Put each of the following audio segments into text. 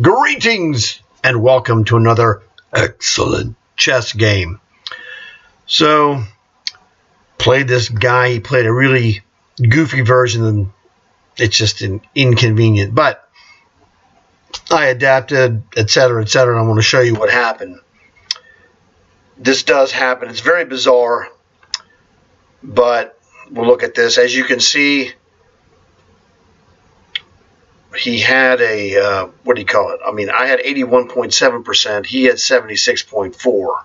Greetings and welcome to another excellent chess game. So, played this guy. He played a really goofy version, and it's just inconvenient. But I adapted, etc., etc., and I want to show you what happened. This does happen. It's very bizarre, but we'll look at this. As you can see, he had a, what do you call it? I mean, I had 81.7%. He had 76.4%.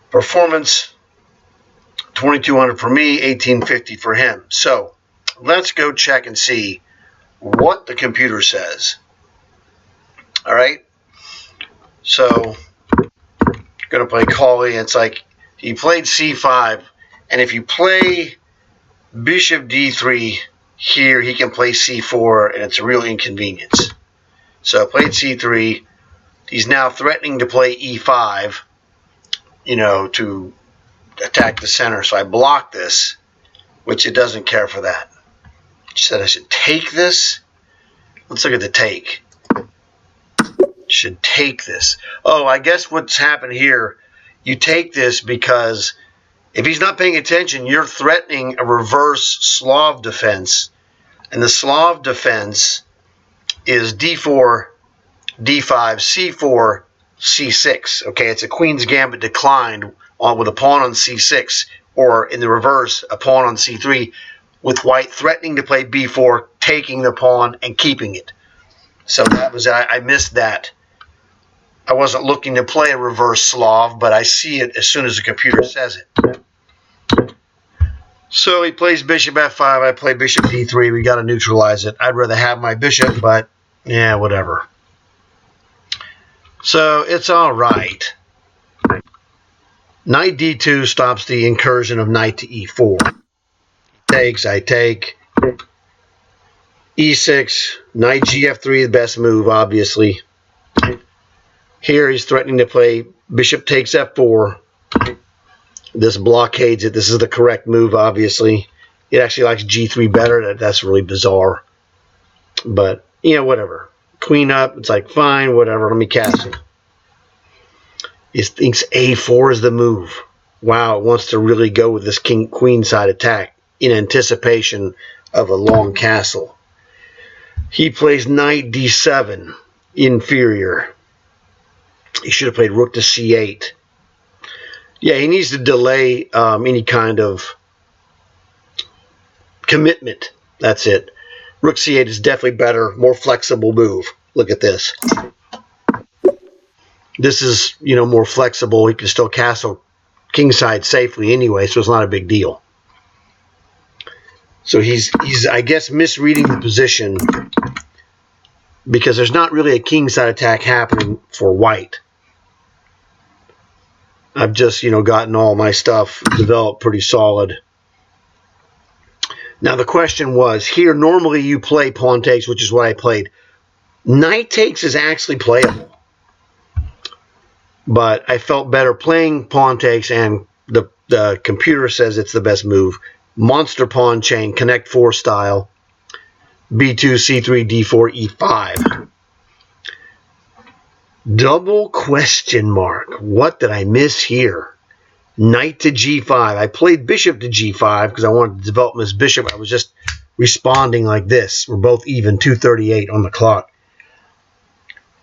Performance, 2200 for me, 1850 for him. So let's go check and see what the computer says. All right. So going to play Cauley. It's like he played c5, and if you play bishop d3 here, he can play c4, and it's a real inconvenience. So I played c3. He's now threatening to play e5, to attack the center. So I blocked this, which it doesn't care for that. It said I should take this. Let's look at the take. Should take this. Oh, I guess what's happened here, you take this because if he's not paying attention, you're threatening a reverse Slav defense. And the Slav defense is d4, d5, c4, c6. Okay, it's a queen's gambit declined with a pawn on c6, or in the reverse, a pawn on c3, with white threatening to play b4, taking the pawn and keeping it. So that was, I missed that. I wasn't looking to play a reverse Slav, but I see it as soon as the computer says it. So he plays bishop f5, I play bishop d3, we got to neutralize it. I'd rather have my bishop, but yeah, whatever. So it's all right. Knight d2 stops the incursion of knight to e4. Takes, I take. e6, knight gf3, the best move, obviously. Here he's threatening to play bishop takes f4. This blockades it. This is the correct move, obviously. It actually likes g3 better. That's really bizarre. But, whatever. Queen up. It's like, fine, whatever. Let me castle. He thinks a4 is the move. Wow, it wants to really go with this king-queen side attack in anticipation of a long castle. He plays knight d7, inferior. He should have played rook to c8. Yeah, he needs to delay any kind of commitment. That's it. Rook c8 is definitely better, more flexible move. Look at this. This is, more flexible. He can still castle kingside safely anyway, so it's not a big deal. So he's I guess, misreading the position because there's not really a kingside attack happening for white. I've just, gotten all my stuff developed pretty solid. Now the question was, here normally you play pawn takes, which is what I played. Knight takes is actually playable. But I felt better playing pawn takes, and the computer says it's the best move. Monster pawn chain, connect 4 style. b2, c3, d4, e5. Double question mark. What did I miss here? Knight to g5. I played bishop to g5 because I wanted to develop this bishop. I was just responding like this. We're both even, 2:38 on the clock.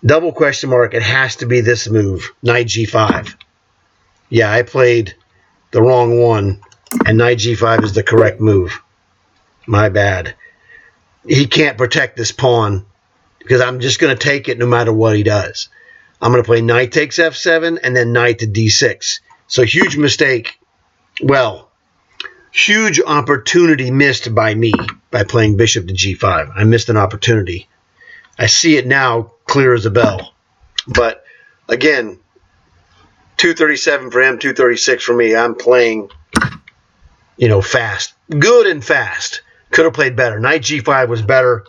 Double question mark. It has to be this move, knight g5. Yeah, I played the wrong one, and knight g5 is the correct move. My bad. He can't protect this pawn because I'm just going to take it no matter what he does. I'm going to play knight takes f7 and then knight to d6. So huge mistake. Well, huge opportunity missed by me by playing bishop to g5. I missed an opportunity. I see it now clear as a bell. But again, 237 for him, 236 for me. I'm playing, fast. Good and fast. Could have played better. Knight g5 was better,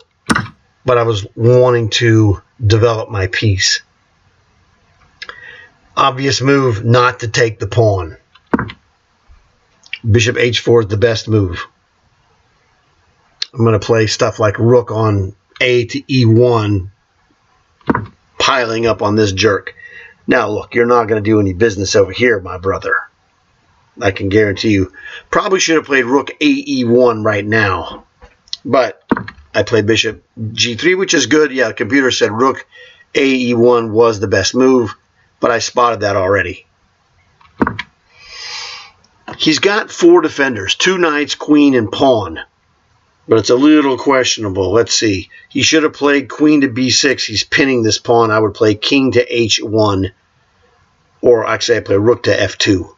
but I was wanting to develop my piece. Obvious move not to take the pawn. Bishop h4 is the best move. I'm going to play stuff like rook on A to E1, piling up on this jerk. Now, look, you're not going to do any business over here, my brother. I can guarantee you. Probably should have played rook AE1 right now. But I played bishop G3, which is good. Yeah, the computer said rook AE1 was the best move, but I spotted that already. He's got 4 defenders, 2 knights, queen, and pawn. But it's a little questionable. Let's see. He should have played queen to B6. He's pinning this pawn. I would play king to H1. Or actually, I play rook to F2.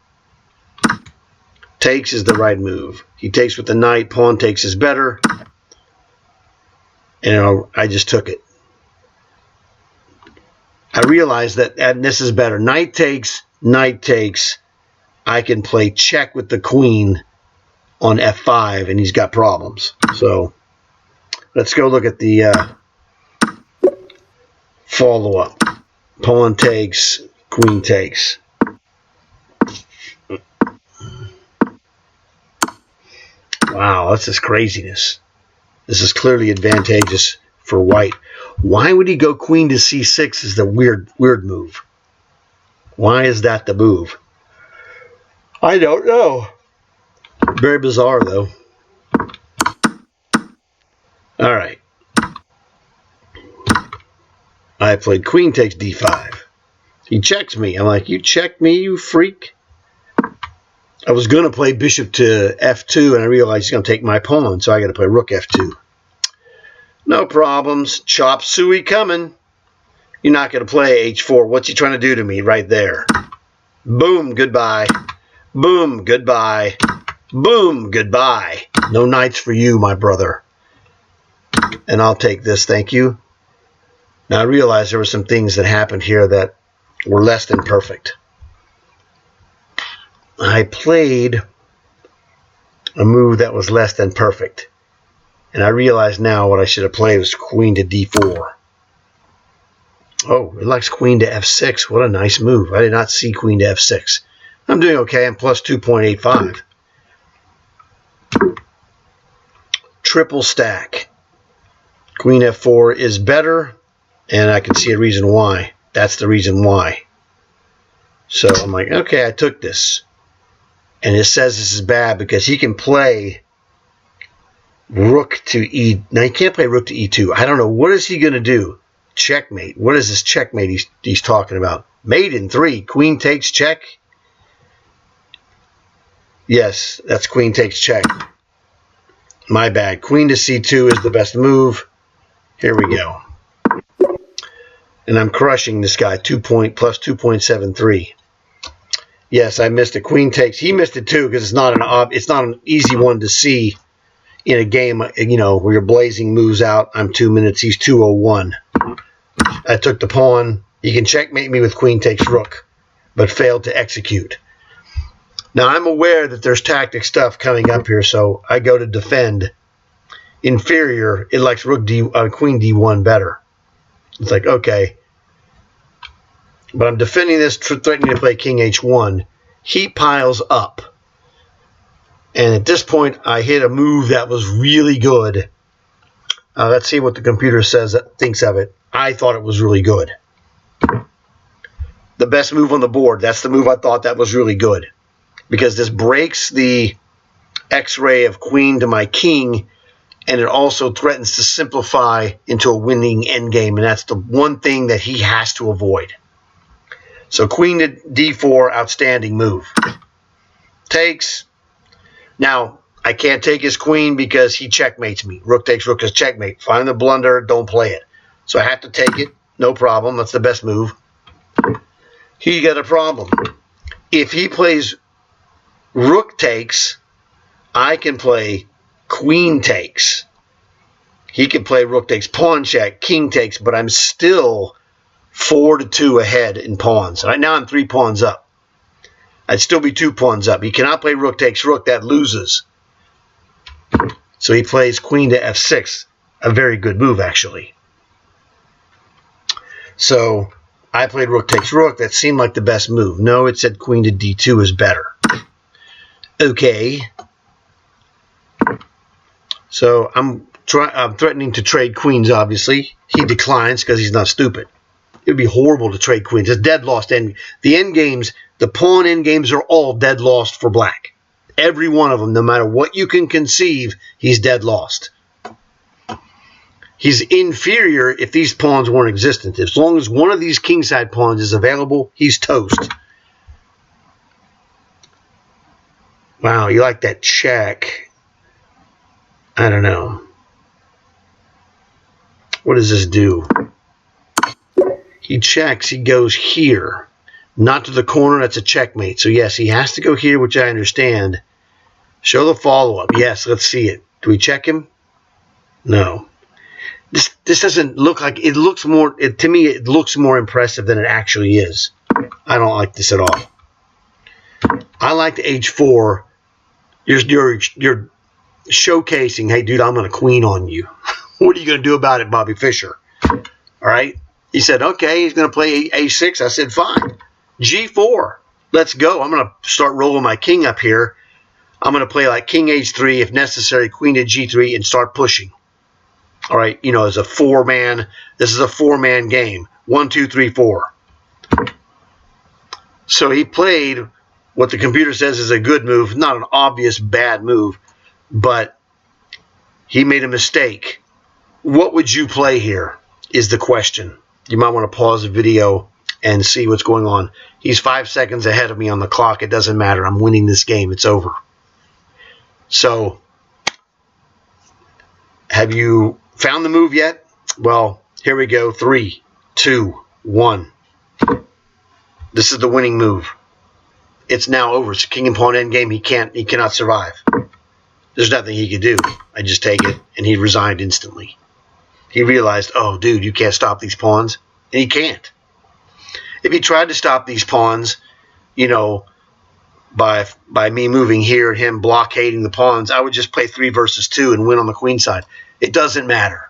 Takes is the right move. He takes with the knight. Pawn takes is better. And I just took it. I realized that this is better. Knight takes, knight takes. I can play check with the queen on F5, and he's got problems. So let's go look at the follow-up. Pawn takes, queen takes. Wow, that's just craziness. This is clearly advantageous for white. Why would he go queen to C6 is the weird move. Why is that the move? I don't know. Very bizarre, though. All right. I played queen takes D5. He checks me. I'm like, you checked me, you freak? I was going to play bishop to F2, and I realized he's going to take my pawn, so I got to play rook F2. No problems. Chop suey coming. You're not going to play H4. What's he trying to do to me right there? Boom, goodbye. Boom, goodbye. Boom, goodbye. No knights for you, my brother. And I'll take this, thank you. Now, I realized there were some things that happened here that were less than perfect. I played a move that was less than perfect. And I realize now what I should have played was queen to D4. Oh, it likes queen to F6. What a nice move. I did not see queen to F6. I'm doing okay. I'm plus 2.85. Triple stack. Queen F4 is better, and I can see a reason why. That's the reason why. So I'm like, okay, I took this. And it says this is bad because he can play rook to E. Now, he can't play rook to E2. I don't know. What is he going to do? Checkmate. What is this checkmate he's talking about? Mate in 3. Queen takes check. Yes, that's queen takes check. My bad. Queen to C2 is the best move. Here we go. And I'm crushing this guy. Plus 2.73. Yes, I missed it. Queen takes. He missed it too because it's not an easy one to see in a game, you know, where you're blazing moves out. I'm 2 minutes. He's 2:01. I took the pawn. He can checkmate me with queen takes rook, but failed to execute. Now, I'm aware that there's tactic stuff coming up here, so I go to defend. Inferior, it likes rook queen D1 better. It's like, okay. But I'm defending this, threatening to play king H1. He piles up. And at this point, I hit a move that was really good. Let's see what the computer thinks of it. I thought it was really good. The best move on the board. That's the move I thought that was really good. Because this breaks the X-ray of queen to my king, and it also threatens to simplify into a winning endgame, and that's the one thing that he has to avoid. So queen to D4, outstanding move. Takes. Now, I can't take his queen because he checkmates me. Rook takes rook is checkmate. Find the blunder, don't play it. So I have to take it, no problem. That's the best move. He got a problem. If he plays rook takes, I can play queen takes. He can play rook takes, pawn check, king takes, but I'm still 4-2 ahead in pawns. Right now I'm 3 pawns up. I'd still be 2 pawns up. He cannot play rook takes rook. That loses. So he plays queen to F6. A very good move, actually. So I played rook takes rook. That seemed like the best move. No, it said queen to D2 is better. Okay. So I'm threatening to trade queens, obviously. He declines because he's not stupid. It would be horrible to trade queens. It's dead lost. And the end games, the pawn end games are all dead lost for black. Every one of them, no matter what you can conceive, he's dead lost. He's inferior if these pawns weren't existent. As long as one of these kingside pawns is available, he's toast. Wow, you like that check. I don't know. What does this do? He checks. He goes here. Not to the corner. That's a checkmate. So, yes, he has to go here, which I understand. Show the follow-up. Yes, let's see it. Do we check him? No. This doesn't look like it looks more. To me, it looks more impressive than it actually is. I don't like this at all. I like the H4. You're showcasing, hey, dude, I'm going to queen on you. What are you going to do about it, Bobby Fischer? All right. He said, okay, he's going to play A6. I said, fine. G4. Let's go. I'm going to start rolling my king up here. I'm going to play like king H3, if necessary, queen to G3, and start pushing. All right, you know, as a four-man, this is a four-man game. 1, 2, 3, 4. So he played what the computer says is a good move, not an obvious bad move, but he made a mistake. What would you play here is the question. You might want to pause the video and see what's going on. He's 5 seconds ahead of me on the clock. It doesn't matter. I'm winning this game. It's over. So, have you found the move yet? Well, here we go. 3, 2, 1. This is the winning move. It's now over. It's a king and pawn endgame. He cannot survive. There's nothing he could do. I just take it, and he resigned instantly. He realized, oh, dude, you can't stop these pawns, and he can't. If he tried to stop these pawns, you know, by me moving here and him blockading the pawns, I would just play 3 versus 2 and win on the queen side. It doesn't matter.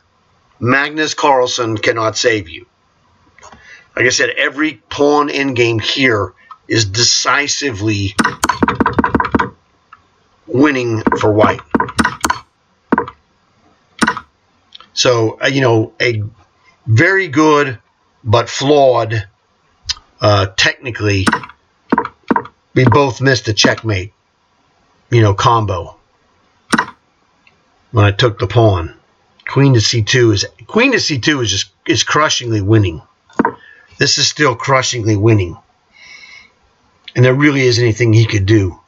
Magnus Carlsen cannot save you. Like I said, every pawn endgame here is decisively winning for white. So, you know, a very good but flawed, technically, we both missed a checkmate, you know, combo when I took the pawn. Queen to C2 is crushingly winning. This is still crushingly winning. And there really isn't anything he could do.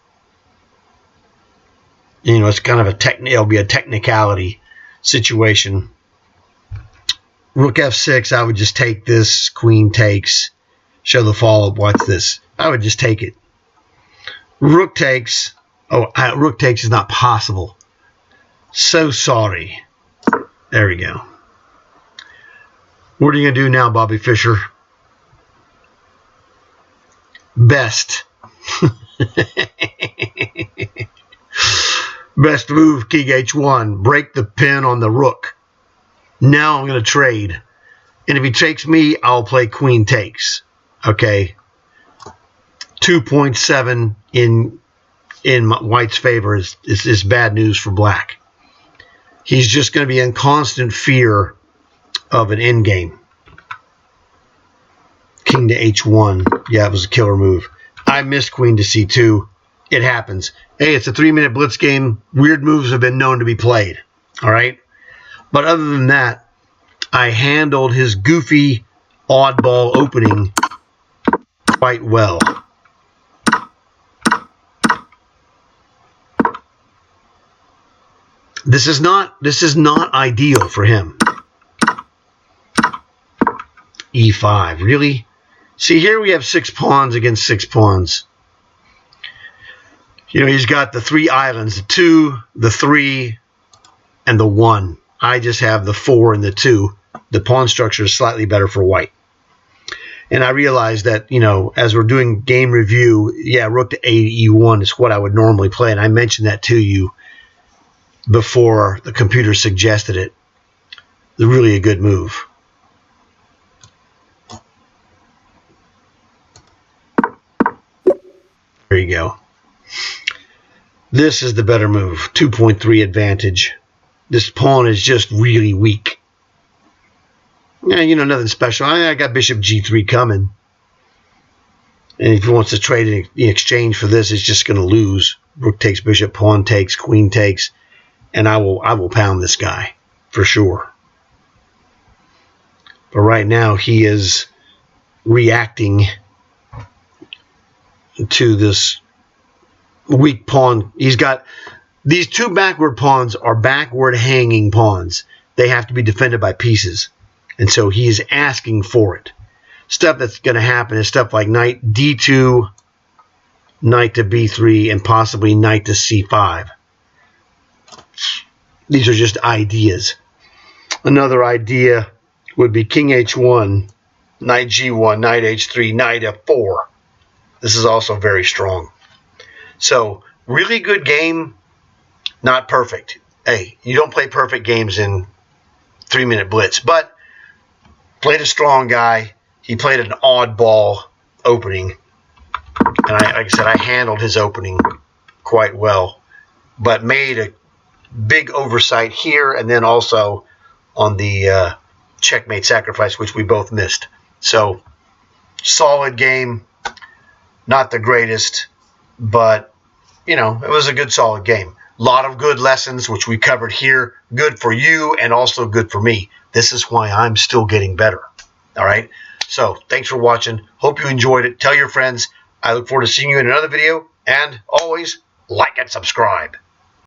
You know, it's kind of it'll be a technicality situation. Rook F6, I would just take this. Queen takes. Show the follow-up. Watch this. I would just take it. Rook takes. Oh, rook takes is not possible. So sorry. There we go. What are you going to do now, Bobby Fischer? Best. Best move, king H1. Break the pin on the rook. Now I'm going to trade. And if he takes me, I'll play queen takes. Okay. 2.7 in white's favor is bad news for black. He's just going to be in constant fear of an endgame. King to H1. Yeah, it was a killer move. I missed queen to C2. It happens. Hey, it's a 3-minute blitz game. Weird moves have been known to be played. All right? But other than that, I handled his goofy, oddball opening quite well. This is not ideal for him. E5, really? See, here we have 6 pawns against 6 pawns. You know, he's got the 3 islands, the 2, the 3, and the 1. I just have the 4 and the 2. The pawn structure is slightly better for white. And I realized that, you know, as we're doing game review, yeah, rook to E1 is what I would normally play. And I mentioned that to you before the computer suggested it. It's really a good move. There you go. This is the better move. 2.3 advantage. this pawn is just really weak. Yeah, you know, nothing special. I got bishop g3 coming. And if he wants to trade it in exchange for this, it's just going to lose. Rook takes bishop, pawn takes, queen takes, and I will pound this guy for sure. But right now he is reacting to this weak pawn. He's got these two backward pawns are backward hanging pawns. They have to be defended by pieces. And so he is asking for it. Stuff that's going to happen is stuff like knight d2, knight to b3, and possibly knight to c5. These are just ideas. Another idea would be king h1, knight g1, knight h3, knight f4. This is also very strong. So, really good game, not perfect. Hey, you don't play perfect games in 3-minute blitz, but played a strong guy. He played an oddball opening. And like I said, I handled his opening quite well, but made a big oversight here and then also on the checkmate sacrifice, which we both missed. So, solid game. Not the greatest, but, you know, it was a good, solid game. A lot of good lessons, which we covered here. Good for you and also good for me. This is why I'm still getting better. All right? So, thanks for watching. Hope you enjoyed it. Tell your friends. I look forward to seeing you in another video. And always, like and subscribe.